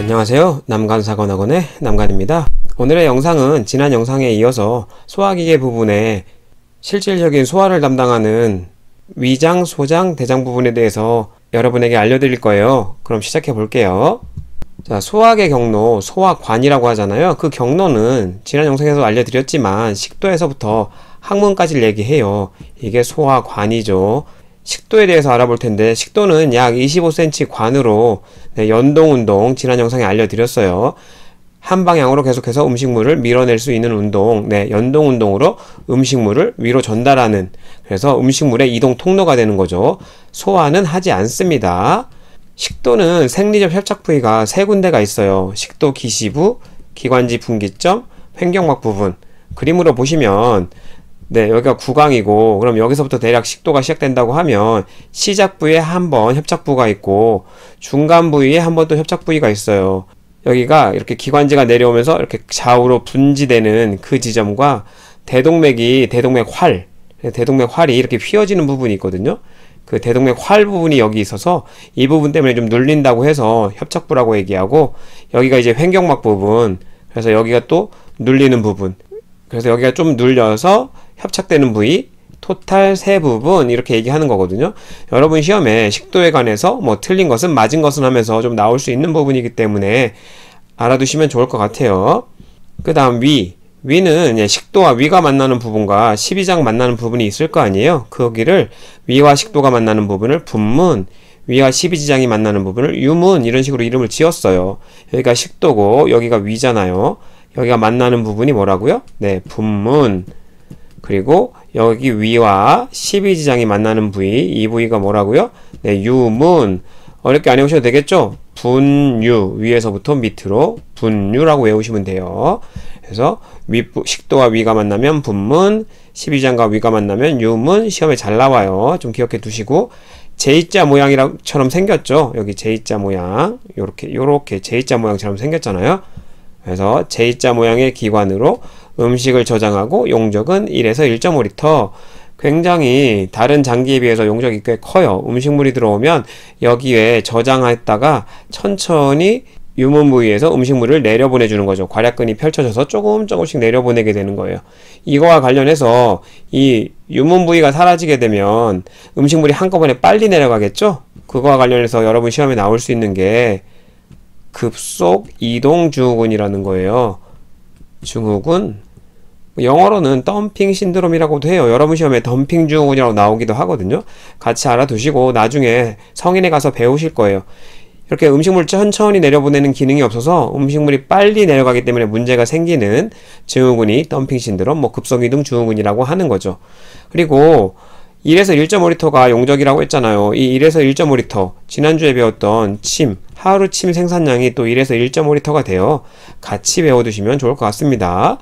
안녕하세요. 남간사관학원의 남간입니다. 오늘의 영상은 지난 영상에 이어서 소화기계 부분에 실질적인 소화를 담당하는 위장, 소장, 대장 부분에 대해서 여러분에게 알려드릴 거예요. 그럼 시작해 볼게요. 자, 소화의 경로, 소화관이라고 하잖아요. 그 경로는 지난 영상에서 알려드렸지만 식도에서부터 항문까지 얘기해요. 이게 소화관이죠. 식도에 대해서 알아볼 텐데, 식도는 약 25cm 관으로 연동운동 지난 영상에 알려드렸어요. 한 방향으로 계속해서 음식물을 밀어낼 수 있는 운동, 연동운동으로 음식물을 위로 전달하는, 그래서 음식물의 이동 통로가 되는 거죠. 소화는 하지 않습니다. 식도는 생리적 협착 부위가 세 군데가 있어요. 식도 기시부, 기관지 분기점, 횡격막 부분. 그림으로 보시면 여기가 구강이고, 그럼 여기서부터 대략 식도가 시작된다고 하면 시작 부위에 한 번 협착 부위가 있고 중간 부위에 한 번 또 협착 부위가 있어요. 여기가 이렇게 기관지가 내려오면서 이렇게 좌우로 분지되는 그 지점과 대동맥 활이 이렇게 휘어지는 부분이 있거든요. 그 대동맥 활 부분이 여기 있어서 이 부분 때문에 좀 눌린다고 해서 협착부라고 얘기하고, 여기가 이제 횡격막 부분, 그래서 여기가 또 눌리는 부분, 그래서 여기가 좀 눌려서 협착되는 부위, 토탈 세 부분, 이렇게 얘기하는 거거든요. 여러분 시험에 식도에 관해서 뭐 틀린 것은 맞은 것은 하면서 좀 나올 수 있는 부분이기 때문에 알아두시면 좋을 것 같아요. 그 다음 위는 식도와 위가 만나는 부분과 12장 만나는 부분이 있을 거 아니에요. 거기를 위와 식도가 만나는 부분을 분문, 위와 12지장이 만나는 부분을 유문, 이런 식으로 이름을 지었어요. 여기가 식도고 여기가 위잖아요. 여기가 만나는 부분이 뭐라고요? 분문. 그리고 여기 위와 12지장이 만나는 부위, 이 부위가 뭐라고요? 유문. 어렵게 안 외우셔도 되겠죠? 분유, 위에서부터 밑으로 분유라고 외우시면 돼요. 그래서 식도와 위가 만나면 분문, 12지장과 위가 만나면 유문. 시험에 잘 나와요. 좀 기억해 두시고, J자 모양처럼 생겼죠? 여기 J자 모양, 요렇게 J자 모양처럼 생겼잖아요. 그래서 J자 모양의 기관으로 음식을 저장하고 용적은 1에서 1.5L. 굉장히 다른 장기에 비해서 용적이 꽤 커요. 음식물이 들어오면 여기에 저장했다가 천천히 유문 부위에서 음식물을 내려보내주는 거죠. 괄약근이 펼쳐져서 조금씩 내려보내게 되는 거예요. 이거와 관련해서 이 유문 부위가 사라지게 되면 음식물이 한꺼번에 빨리 내려가겠죠? 그거와 관련해서 여러분 시험에 나올 수 있는 게 급속 이동 증후군이라는 거예요. 증후군, 영어로는 덤핑 신드롬이라고도 해요. 여러분 시험에 덤핑 증후군이라고 나오기도 하거든요. 같이 알아두시고 나중에 성인에 가서 배우실 거예요. 이렇게 음식물 천천히 내려보내는 기능이 없어서 음식물이 빨리 내려가기 때문에 문제가 생기는 증후군이 덤핑 신드롬, 급속 이동 증후군이라고 하는 거죠. 그리고 1에서 1.5L가 용적이라고 했잖아요. 이 1에서 1.5L, 지난주에 배웠던 하루 침 생산량이 또 1에서 1.5L가 돼요. 같이 배워두시면 좋을 것 같습니다.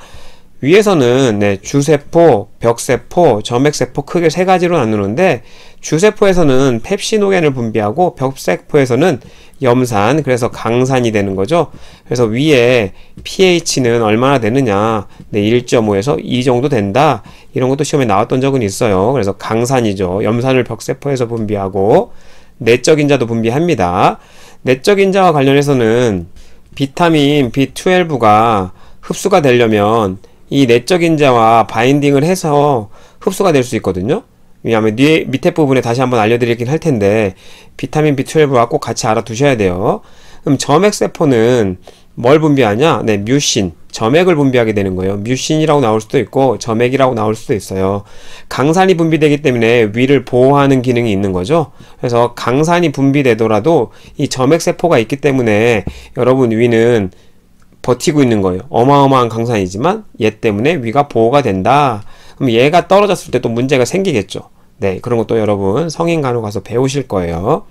위에서는 주세포, 벽세포, 점액세포 크게 세 가지로 나누는데, 주세포에서는 펩시노겐을 분비하고 벽세포에서는 염산, 그래서 강산이 되는 거죠. 그래서 위에 pH는 얼마나 되느냐, 1.5에서 2 정도 된다, 이런 것도 시험에 나왔던 적은 있어요. 그래서 강산이죠. 염산을 벽세포에서 분비하고 내적 인자도 분비합니다. 내적 인자와 관련해서는 비타민 B12가 흡수가 되려면 이 내적 인자와 바인딩을 해서 흡수가 될 수 있거든요. 왜냐하면 밑에 부분에 다시 한번 알려드리긴 할 텐데, 비타민 B12와 꼭 같이 알아두셔야 돼요. 그럼 점액세포는 뭘 분비하냐? 뮤신, 점액을 분비하게 되는 거예요. 뮤신이라고 나올 수도 있고 점액이라고 나올 수도 있어요. 강산이 분비되기 때문에 위를 보호하는 기능이 있는 거죠. 그래서 강산이 분비되더라도 이 점액세포가 있기 때문에 여러분 위는 버티고 있는 거예요. 어마어마한 강산이지만 얘 때문에 위가 보호가 된다. 그럼 얘가 떨어졌을 때 또 문제가 생기겠죠. 그런 것도 여러분 성인 간호 가서 배우실 거예요.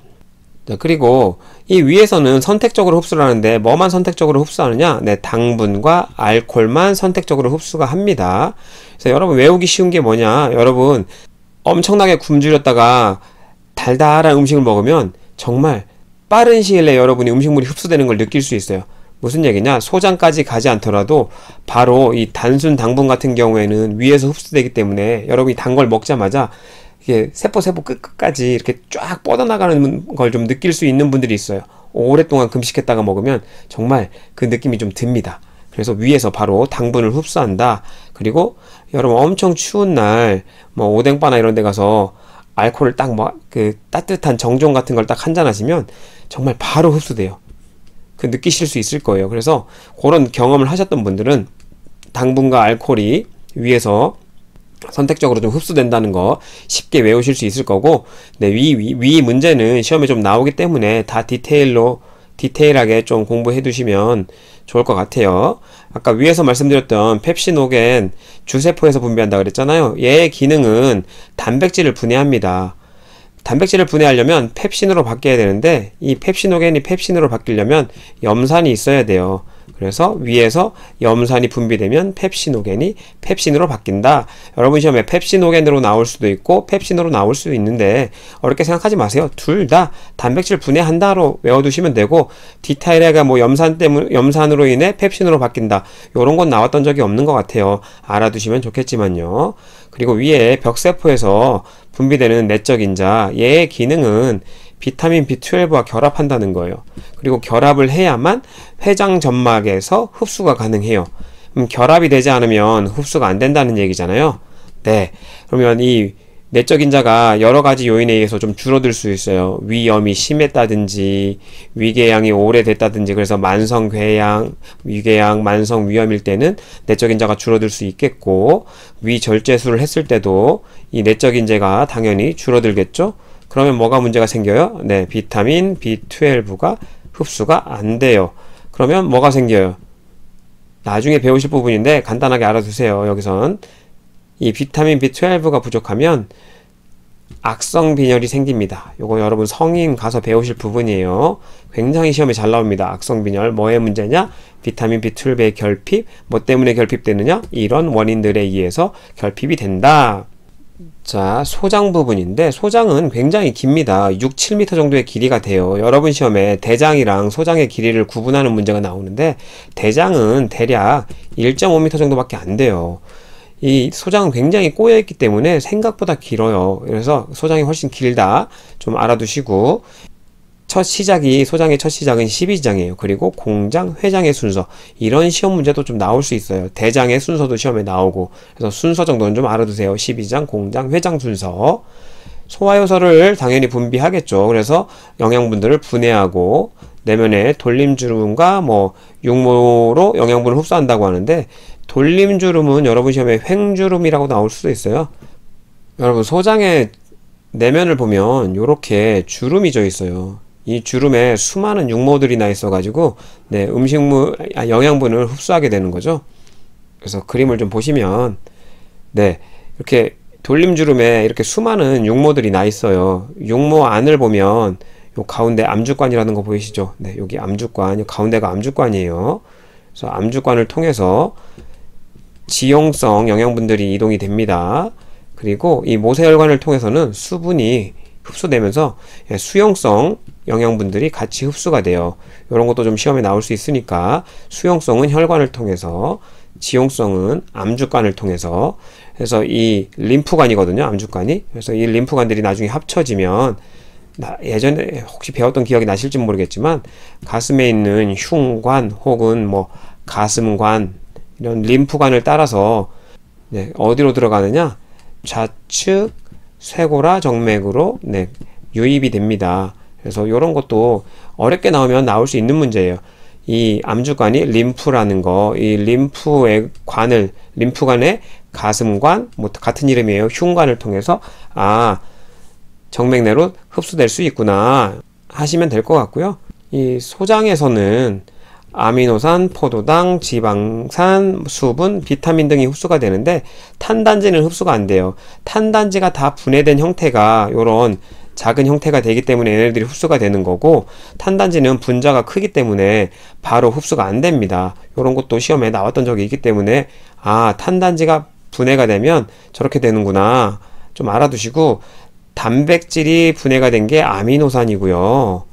그리고 이 위에서는 선택적으로 흡수를 하는데 뭐만 선택적으로 흡수하느냐? 당분과 알코올만 선택적으로 흡수가 합니다. 그래서 여러분 외우기 쉬운 게 뭐냐? 여러분 엄청나게 굶주렸다가 달달한 음식을 먹으면 정말 빠른 시일 내에 여러분이 음식물이 흡수되는 걸 느낄 수 있어요. 무슨 얘기냐? 소장까지 가지 않더라도 바로 이 단순 당분 같은 경우에는 위에서 흡수되기 때문에 여러분이 단 걸 먹자마자 이게 세포 끝까지 이렇게 쫙 뻗어나가는 걸 좀 느낄 수 있는 분들이 있어요. 오랫동안 금식했다가 먹으면 정말 그 느낌이 좀 듭니다. 그래서 위에서 바로 당분을 흡수한다. 그리고 여러분 엄청 추운 날 뭐 오뎅바나 이런 데 가서 알코올을 딱 뭐 그 따뜻한 정종 같은 걸 딱 한 잔 하시면 정말 바로 흡수돼요. 그 느끼실 수 있을 거예요. 그래서 그런 경험을 하셨던 분들은 당분과 알코올이 위에서 선택적으로 좀 흡수된다는 거 쉽게 외우실 수 있을 거고, 네, 위 문제는 시험에 좀 나오기 때문에 다 디테일하게 좀 공부해 두시면 좋을 것 같아요. 아까 위에서 말씀드렸던 펩시노겐 주세포에서 분비한다 그랬잖아요. 얘의 기능은 단백질을 분해합니다. 단백질을 분해하려면 펩신으로 바뀌어야 되는데 이 펩시노겐이 펩신으로 바뀌려면 염산이 있어야 돼요. 그래서 위에서 염산이 분비되면 펩시노겐이 펩신으로 바뀐다. 여러분 시험에 펩시노겐으로 나올 수도 있고 펩신으로 나올 수도 있는데 어렵게 생각하지 마세요. 둘 다 단백질 분해한다로 외워두시면 되고, 디테일하게 뭐 염산으로 인해 펩신으로 바뀐다, 요런 건 나왔던 적이 없는 것 같아요. 알아두시면 좋겠지만요. 그리고 위에 벽세포에서 분비되는 내적 인자, 얘의 기능은 비타민 B12와 결합한다는 거예요. 그리고 결합을 해야만 회장 점막에서 흡수가 가능해요. 결합이 되지 않으면 흡수가 안 된다는 얘기잖아요. 네. 그러면 이 내적 인자가 여러 가지 요인에 의해서 좀 줄어들 수 있어요. 위염이 심했다든지, 위궤양이 오래됐다든지, 그래서 만성궤양, 위궤양, 만성 위염일 때는 내적 인자가 줄어들 수 있겠고, 위절제술을 했을 때도 이 내적 인자가 당연히 줄어들겠죠. 그러면 뭐가 문제가 생겨요? 네, 비타민 B12가 흡수가 안 돼요. 그러면 뭐가 생겨요? 나중에 배우실 부분인데 간단하게 알아두세요. 여기선 이 비타민 B12가 부족하면 악성 빈혈이 생깁니다. 요거 여러분 성인 가서 배우실 부분이에요. 굉장히 시험에 잘 나옵니다. 악성 빈혈 뭐의 문제냐? 비타민 B12의 결핍, 뭐 때문에 결핍되느냐? 이런 원인들에 의해서 결핍이 된다. 자, 소장 부분인데 소장은 굉장히 깁니다. 6, 7m 정도의 길이가 돼요. 여러분 시험에 대장이랑 소장의 길이를 구분하는 문제가 나오는데 대장은 대략 1.5m 정도밖에 안 돼요. 이 소장은 굉장히 꼬여있기 때문에 생각보다 길어요. 그래서 소장이 훨씬 길다. 좀 알아두시고, 소장의 첫 시작은 12장이에요. 그리고 공장, 회장의 순서, 이런 시험 문제도 좀 나올 수 있어요. 대장의 순서도 시험에 나오고, 그래서 순서 정도는 좀 알아두세요. 12장, 공장, 회장 순서. 소화효소를 당연히 분비하겠죠. 그래서 영양분들을 분해하고 내면에 돌림주름과 뭐 육모로 영양분을 흡수한다고 하는데, 돌림주름은 여러분 시험에 횡주름이라고 나올 수도 있어요. 여러분 소장의 내면을 보면 이렇게 주름이 져 있어요. 이 주름에 수많은 육모들이 나 있어 가지고 네, 영양분을 흡수하게 되는 거죠. 그래서 그림을 좀 보시면 네, 이렇게 돌림주름에 이렇게 수많은 육모들이 나 있어요. 육모 안을 보면 요 가운데 암주관이라는 거 보이시죠? 네, 여기 암주관, 요 가운데가 암주관이에요. 그래서 암주관을 통해서 지용성 영양분들이 이동이 됩니다. 그리고 이 모세혈관을 통해서는 수분이 흡수되면서 수용성 영양분들이 같이 흡수가 돼요. 이런 것도 좀 시험에 나올 수 있으니까 수용성은 혈관을 통해서, 지용성은 암주관을 통해서, 그래서 이 림프관이거든요. 암주관이. 그래서 이 림프관들이 나중에 합쳐지면 예전에 혹시 배웠던 기억이 나실지 모르겠지만 가슴에 있는 흉관 혹은 뭐 가슴관, 이런 림프관을 따라서 네, 어디로 들어가느냐? 좌측 쇄골화 정맥으로 네, 유입이 됩니다. 그래서 이런 것도 어렵게 나오면 나올 수 있는 문제예요. 이 암주관이 림프라는 거, 이 림프의 관을, 림프관의 가슴관, 뭐 같은 이름이에요. 흉관을 통해서 정맥 내로 흡수될 수 있구나 하시면 될 것 같고요. 이 소장에서는 아미노산, 포도당, 지방산, 수분, 비타민 등이 흡수가 되는데 탄단지는 흡수가 안 돼요. 탄단지가 다 분해된 형태가 요런 작은 형태가 되기 때문에 얘네들이 흡수가 되는 거고, 탄단지는 분자가 크기 때문에 바로 흡수가 안 됩니다. 요런 것도 시험에 나왔던 적이 있기 때문에 탄단지가 분해가 되면 저렇게 되는구나 좀 알아두시고, 단백질이 분해가 된 게 아미노산이고요.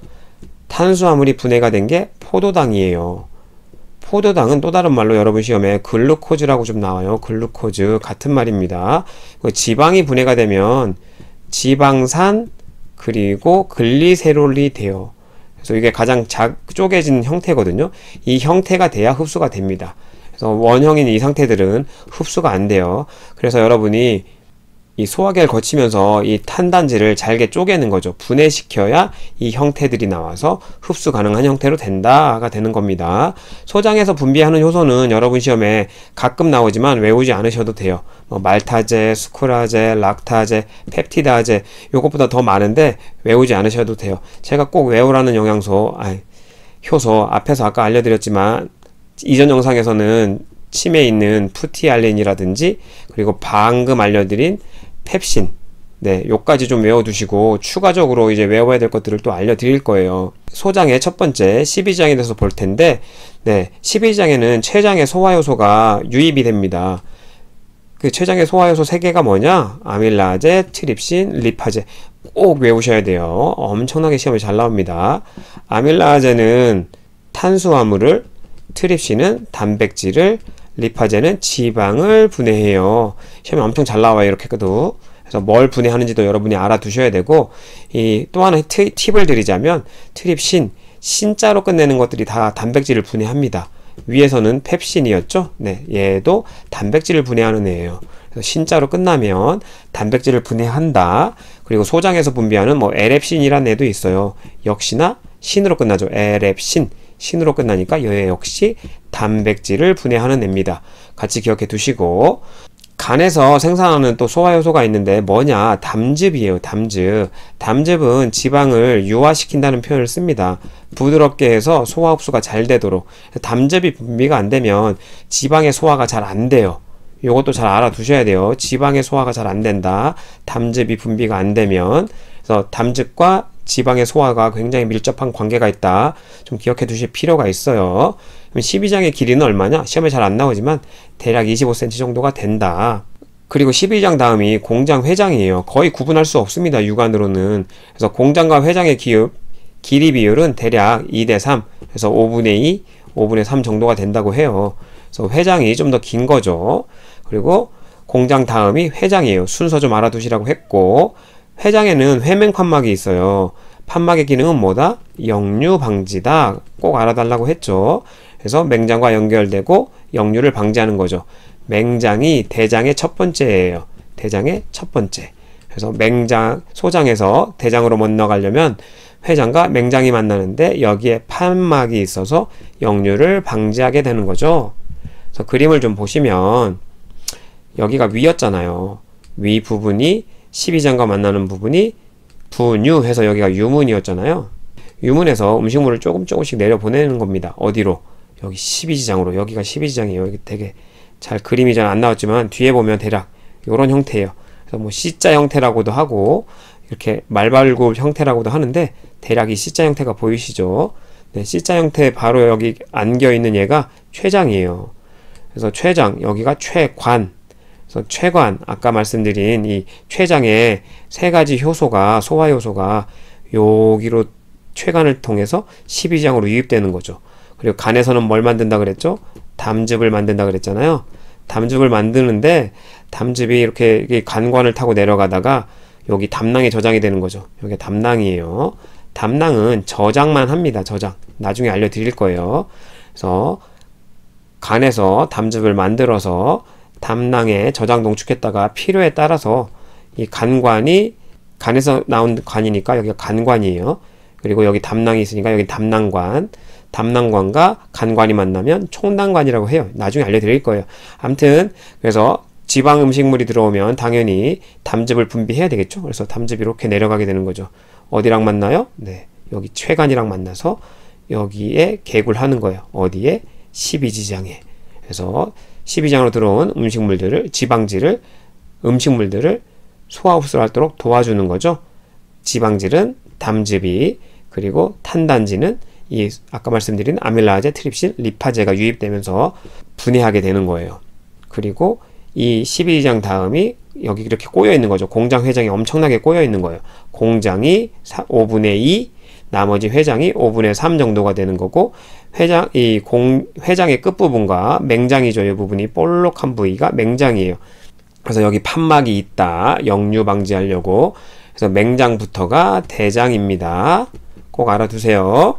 탄수화물이 분해가 된 게 포도당이에요. 포도당은 또 다른 말로 여러분 시험에 글루코즈라고 좀 나와요. 글루코즈 같은 말입니다. 지방이 분해가 되면 지방산 그리고 글리세롤이 돼요. 그래서 이게 가장 쪼개진 형태거든요. 이 형태가 돼야 흡수가 됩니다. 그래서 원형인 이 상태들은 흡수가 안 돼요. 그래서 여러분이 이 소화기를 거치면서 이 탄단지를 잘게 쪼개는 거죠. 분해시켜야 이 형태들이 나와서 흡수 가능한 형태로 된다가 되는 겁니다. 소장에서 분비하는 효소는 여러분 시험에 가끔 나오지만 외우지 않으셔도 돼요. 뭐 말타제, 스쿠라제, 락타제, 펩티다제, 요것보다 더 많은데 외우지 않으셔도 돼요. 제가 꼭 외우라는 효소 앞에서 아까 알려드렸지만 이전 영상에서는 침에 있는 푸티알린이라든지 그리고 방금 알려드린 펩신, 네, 요까지 좀 외워두시고 추가적으로 이제 외워야 될 것들을 또 알려드릴 거예요. 소장의 첫 번째 12장에 대해서 볼 텐데, 네, 12장에는 췌장의 소화효소가 유입이 됩니다. 그 췌장의 소화효소 3개가 뭐냐? 아밀라제, 트립신, 리파제. 꼭 외우셔야 돼요. 엄청나게 시험에 잘 나옵니다. 아밀라제는 탄수화물을, 트립신은 단백질을, 리파제는 지방을 분해해요. 시험에 엄청 잘 나와요. 이렇게 해도. 그래서 뭘 분해하는지도 여러분이 알아두셔야 되고, 또 하나 팁을 드리자면 트립신, 신자로 끝내는 것들이 다 단백질을 분해합니다. 위에서는 펩신이었죠. 네, 얘도 단백질을 분해하는 애예요. 그래서 신자로 끝나면 단백질을 분해한다. 그리고 소장에서 분비하는 뭐 에렙신이라는 애도 있어요. 역시나 신으로 끝나죠. 에렙신. 신으로 끝나니까 얘 역시 단백질을 분해하는 애입니다. 같이 기억해 두시고, 간에서 생산하는 또 소화효소가 있는데 뭐냐? 담즙이에요. 담즙. 담즙은 지방을 유화시킨다는 표현을 씁니다. 부드럽게 해서 소화 흡수가 잘 되도록. 담즙이 분비가 안 되면 지방의 소화가 잘 안 돼요. 요것도 잘 알아두셔야 돼요. 지방의 소화가 잘 안 된다. 담즙이 분비가 안 되면. 그래서 담즙과 지방의 소화가 굉장히 밀접한 관계가 있다. 좀 기억해 두실 필요가 있어요. 12장의 길이는 얼마냐? 시험에 잘 안 나오지만 대략 25cm 정도가 된다. 그리고 12장 다음이 공장, 회장이에요. 거의 구분할 수 없습니다. 육안으로는. 그래서 공장과 회장의 길이 비율은 대략 2대3, 그래서 5분의 2, 5분의 3 정도가 된다고 해요. 그래서 회장이 좀 더 긴 거죠. 그리고 공장 다음이 회장이에요. 순서 좀 알아두시라고 했고, 회장에는 회맹판막이 있어요. 판막의 기능은 뭐다? 역류 방지다. 꼭 알아달라고 했죠. 그래서 맹장과 연결되고 역류를 방지하는 거죠. 맹장이 대장의 첫 번째예요. 대장의 첫 번째. 그래서 소장에서 대장으로 건너가려면 회장과 맹장이 만나는데 여기에 판막이 있어서 역류를 방지하게 되는 거죠. 그래서 그림을 좀 보시면 여기가 위였잖아요. 위 부분이 12장과 만나는 부분이 분유 해서 여기가 유문이었잖아요. 유문에서 음식물을 조금씩 내려보내는 겁니다. 어디로? 여기 12지장으로. 여기가 12지장이에요. 여기 되게 잘 그림이 잘 안 나왔지만 뒤에 보면 대략 이런 형태예요. 그래서 뭐 C자 형태라고도 하고 이렇게 말발굽 형태라고도 하는데 대략 이 C자 형태가 보이시죠? 네, C자 형태 바로 여기 안겨있는 얘가 췌장이에요. 그래서 췌장, 여기가 췌관. 그래서 췌관, 아까 말씀드린 이 췌장에 3가지 효소가, 소화효소가 여기로 췌관을 통해서 12장으로 유입되는 거죠. 그리고 간에서는 뭘 만든다 그랬죠? 담즙을 만든다 그랬잖아요. 담즙을 만드는데 담즙이 이렇게 간관을 타고 내려가다가 여기 담낭에 저장이 되는 거죠. 여기 담낭이에요. 담낭은 저장만 합니다. 저장. 나중에 알려드릴 거예요. 그래서 간에서 담즙을 만들어서 담낭에 저장 농축했다가 필요에 따라서 이 간관이, 간에서 나온 관이니까 여기가 간관이에요. 그리고 여기 담낭이 있으니까 여기 담낭관, 담낭관과 간관이 만나면 총당관이라고 해요. 나중에 알려드릴 거예요. 아무튼 그래서 지방 음식물이 들어오면 당연히 담즙을 분비해야 되겠죠. 그래서 담즙이 이렇게 내려가게 되는 거죠. 어디랑 만나요? 네, 여기 췌관이랑 만나서 여기에 개굴하는 거예요. 어디에? 12지장에. 그래서 12장으로 들어온 음식물들을, 지방질을, 음식물들을 소화 흡수를 하도록 도와주는 거죠. 지방질은 담즙이, 그리고 탄단지는 이 아까 말씀드린 아밀라제, 트립신, 리파제가 유입되면서 분해하게 되는 거예요. 그리고 이 12장 다음이 여기 이렇게 꼬여 있는 거죠. 공장, 회장이 엄청나게 꼬여 있는 거예요. 공장이 5분의 2, 나머지 회장이 5분의 3 정도가 되는 거고, 회장의 끝부분과 맹장이죠. 이 부분이 볼록한 부위가 맹장이에요. 그래서 여기 판막이 있다. 역류 방지하려고. 그래서 맹장부터가 대장입니다. 꼭 알아두세요.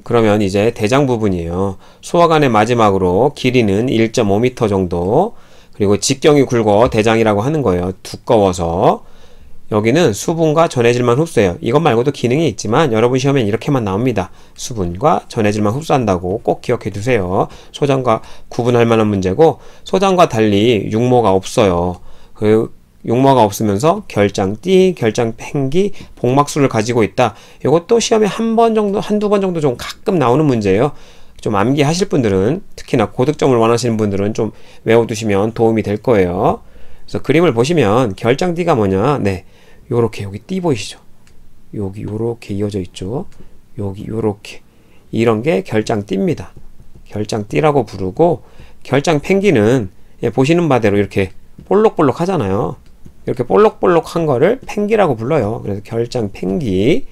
그러면 이제 대장 부분이에요. 소화관의 마지막으로 길이는 1.5m 정도, 그리고 직경이 굵어 대장이라고 하는 거예요. 두꺼워서. 여기는 수분과 전해질만 흡수해요. 이것 말고도 기능이 있지만 여러분 시험엔 이렇게만 나옵니다. 수분과 전해질만 흡수한다고 꼭 기억해 두세요. 소장과 구분할 만한 문제고, 소장과 달리 육모가 없어요. 그 육모가 없으면서 결장띠, 결장팽기, 복막술을 가지고 있다. 이것도 시험에 한 번 정도, 한두 번 정도 좀 가끔 나오는 문제예요. 좀 암기하실 분들은, 특히나 고득점을 원하시는 분들은 좀 외워두시면 도움이 될 거예요. 그래서 그림을 보시면 결장띠가 뭐냐? 네, 요렇게 여기 띠 보이시죠? 여기 요렇게 이어져 있죠? 여기 요렇게, 이런 게 결장띠입니다. 결장띠라고 부르고, 결장팽기는 보시는 바대로 이렇게 볼록볼록 하잖아요. 이렇게 볼록볼록한 거를 팽기라고 불러요. 그래서 결장팽기.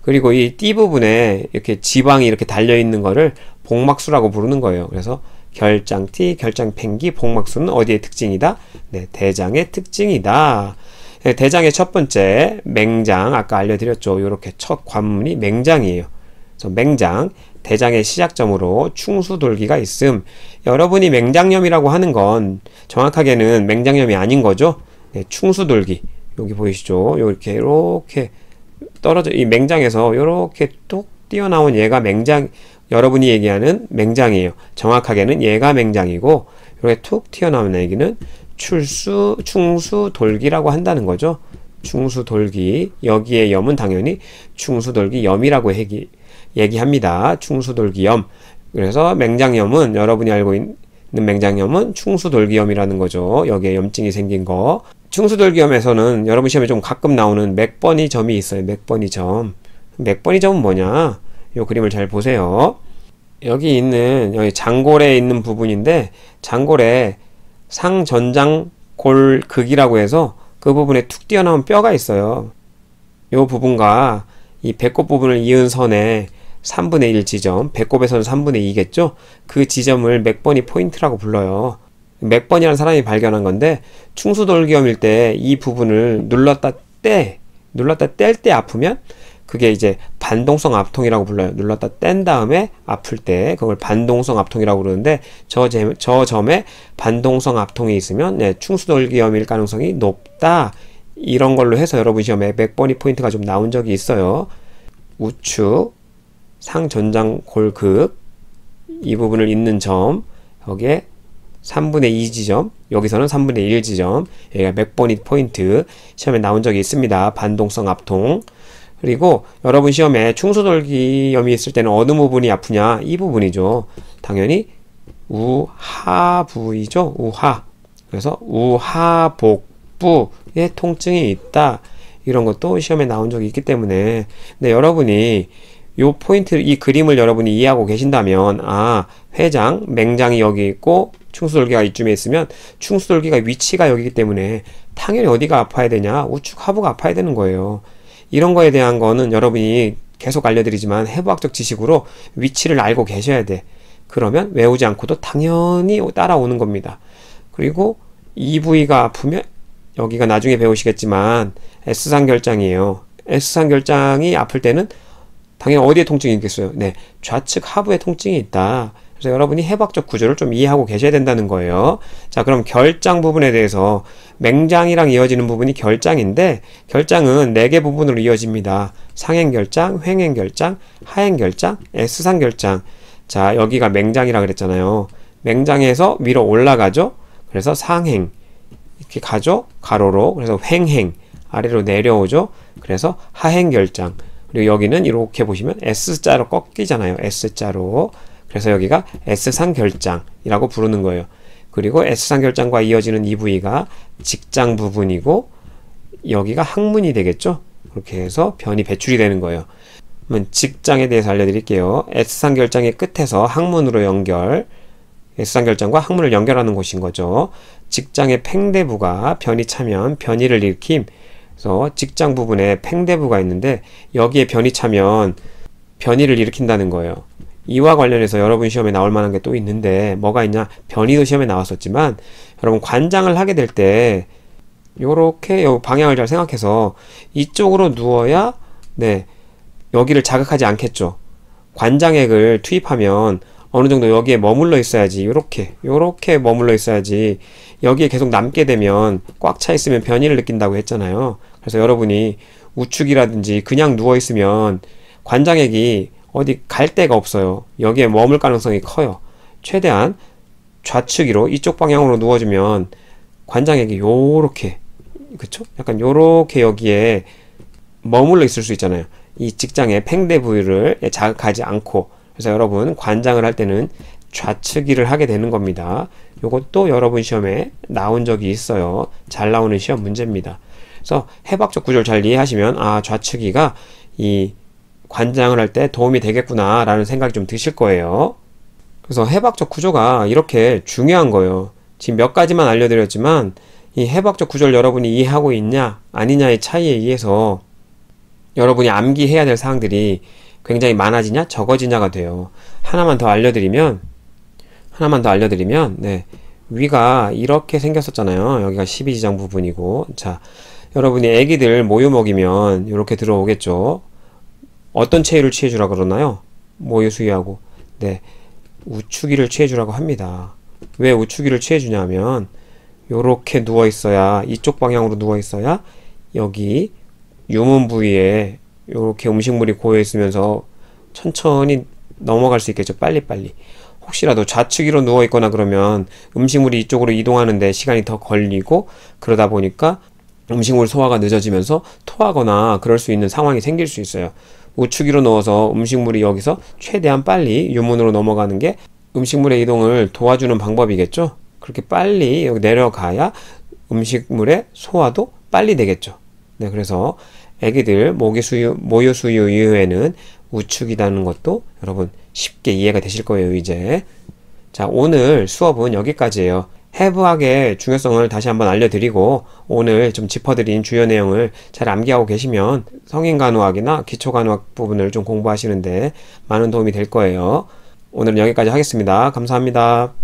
그리고 이 띠 부분에 이렇게 지방이 이렇게 달려있는 거를 복막수라고 부르는 거예요. 그래서 결장띠, 결장팽기, 복막수는 어디의 특징이다? 네, 대장의 특징이다. 네, 대장의 첫 번째 맹장, 아까 알려드렸죠. 이렇게 첫 관문이 맹장이에요. 그래서 맹장, 대장의 시작점으로 충수돌기가 있음. 여러분이 맹장염이라고 하는 건 정확하게는 맹장염이 아닌 거죠. 네, 충수돌기. 여기 보이시죠? 이렇게 떨어져, 이 맹장에서 이렇게 뚝 튀어나온 얘가 맹장, 여러분이 얘기하는 맹장이에요. 정확하게는 얘가 맹장이고, 이렇게 툭 튀어나오는 얘기는 충수돌기라고 한다는 거죠. 충수돌기. 여기에 염은 당연히 충수돌기염이라고 얘기합니다. 충수돌기염. 그래서 맹장염은, 여러분이 알고 있는 맹장염은 충수돌기염이라는 거죠. 여기에 염증이 생긴 거. 충수돌기염에서는 여러분 시험에 좀 가끔 나오는 맥버니 점이 있어요. 맥버니 점. 맥버니 점은 뭐냐? 이 그림을 잘 보세요. 여기 장골에 있는 부분인데, 장골에 상전장골극이라고 해서 그 부분에 툭 튀어나온 뼈가 있어요. 이 부분과 이 배꼽 부분을 이은 선의 3분의 1 지점, 배꼽에서는 3분의 2겠죠? 그 지점을 맥버니 포인트라고 불러요. 맥버니라는 사람이 발견한 건데, 충수돌기염일 때 이 부분을 눌렀다 뗄 때 아프면 그게 이제 반동성 압통이라고 불러요. 눌렀다 뗀 다음에 아플 때 그걸 반동성 압통이라고 그러는데, 저 점에 반동성 압통이 있으면 충수돌기염일 가능성이 높다. 이런 걸로 해서 여러분 시험에 맥버니 포인트가 좀 나온 적이 있어요. 우측 상전장골극 이 부분을 잇는 점, 여기에 3분의 2 지점, 여기서는 3분의 1 지점, 여기가 맥버니 포인트 시험에 나온 적이 있습니다. 반동성 압통. 그리고 여러분 시험에 충수돌기염이 있을 때는 어느 부분이 아프냐? 이 부분이죠. 당연히 우하 부위죠. 우하. 그래서 우하 복부에 통증이 있다. 이런 것도 시험에 나온 적이 있기 때문에, 근데 여러분이 요 포인트, 이 그림을 여러분이 이해하고 계신다면, 아, 회장, 맹장이 여기 있고 충수돌기가 이쯤에 있으면 충수돌기가 위치가 여기기 때문에 당연히 어디가 아파야 되냐? 우측 하부가 아파야 되는 거예요. 이런 거에 대한 거는 여러분이 계속 알려드리지만 해부학적 지식으로 위치를 알고 계셔야 돼. 그러면 외우지 않고도 당연히 따라오는 겁니다. 그리고 이 부위가 아프면, 여기가 나중에 배우시겠지만 S상 결장이에요. S상 결장이 아플 때는 당연히 어디에 통증이 있겠어요? 네, 좌측 하부에 통증이 있다. 그래서 여러분이 해부학적 구조를 좀 이해하고 계셔야 된다는 거예요. 자, 그럼 결장 부분에 대해서, 맹장이랑 이어지는 부분이 결장인데, 결장은 4개 부분으로 이어집니다. 상행결장, 횡행결장, 하행결장, S상 결장. 자, 여기가 맹장이라 그랬잖아요. 맹장에서 위로 올라가죠. 그래서 상행 이렇게 가죠. 가로로. 그래서 횡행 아래로 내려오죠. 그래서 하행결장. 그리고 여기는 이렇게 보시면 S자로 꺾이잖아요. S자로. 그래서 여기가 S상 결장이라고 부르는 거예요. 그리고 S상 결장과 이어지는 이 부위가 직장 부분이고, 여기가 항문이 되겠죠. 그렇게 해서 변이 배출이 되는 거예요. 그러면 직장에 대해서 알려드릴게요. S상 결장의 끝에서 항문으로 연결, S상 결장과 항문을 연결하는 곳인 거죠. 직장의 팽대부가 변이 차면 변이를 일으킴. 그래서 직장 부분에 팽대부가 있는데, 여기에 변이 차면 변이를 일으킨다는 거예요. 이와 관련해서 여러분 시험에 나올 만한 게 또 있는데, 뭐가 있냐? 변이도 시험에 나왔었지만, 여러분 관장을 하게 될 때 요렇게 방향을 잘 생각해서 이쪽으로 누워야, 네, 여기를 자극하지 않겠죠. 관장액을 투입하면 어느 정도 여기에 머물러 있어야지, 요렇게 머물러 있어야지. 여기에 계속 남게 되면 꽉 차 있으면 변이를 느낀다고 했잖아요. 그래서 여러분이 우측이라든지 그냥 누워 있으면 관장액이 어디 갈 데가 없어요. 여기에 머물 가능성이 커요. 최대한 좌측으로 이쪽 방향으로 누워주면 관장액이 요렇게, 그쵸? 약간 요렇게 여기에 머물러 있을 수 있잖아요. 이 직장의 팽대 부위를 자극하지 않고. 그래서 여러분 관장을 할 때는 좌측이를 하게 되는 겁니다. 요것도 여러분 시험에 나온 적이 있어요. 잘 나오는 시험 문제입니다. 그래서 해박적 구조를 잘 이해하시면 아, 좌측이가 이 관장을 할 때 도움이 되겠구나 라는 생각이 좀 드실 거예요. 그래서 해박적 구조가 이렇게 중요한 거예요. 지금 몇 가지만 알려드렸지만 이 해박적 구조를 여러분이 이해하고 있냐 아니냐의 차이에 의해서 여러분이 암기해야 될 사항들이 굉장히 많아지냐 적어지냐가 돼요. 하나만 더 알려드리면 네, 위가 이렇게 생겼었잖아요. 여기가 12지장 부분이고, 자, 여러분이 애기들 모유 먹이면 이렇게 들어오겠죠. 어떤 체위를 취해주라 그러나요? 모유 수유하고, 네, 우측이를 취해주라고 합니다. 왜 우측이를 취해주냐면 요렇게 누워 있어야, 이쪽 방향으로 누워 있어야 여기 유문 부위에 요렇게 음식물이 고여 있으면서 천천히 넘어갈 수 있겠죠. 빨리빨리. 혹시라도 좌측으로 누워 있거나 그러면 음식물이 이쪽으로 이동하는데 시간이 더 걸리고, 그러다 보니까 음식물 소화가 늦어지면서 토하거나 그럴 수 있는 상황이 생길 수 있어요. 우측으로 누워서 음식물이 여기서 최대한 빨리 유문으로 넘어가는 게 음식물의 이동을 도와주는 방법이겠죠. 그렇게 빨리 여기 내려가야 음식물의 소화도 빨리 되겠죠. 네, 그래서 애기들 모유 수유 이후에는 우측이라는 것도 여러분 쉽게 이해가 되실 거예요, 이제. 자, 오늘 수업은 여기까지예요. 해부학의 중요성을 다시 한번 알려드리고, 오늘 좀 짚어드린 주요 내용을 잘 암기하고 계시면 성인간호학이나 기초간호학 부분을 좀 공부하시는데 많은 도움이 될 거예요. 오늘은 여기까지 하겠습니다. 감사합니다.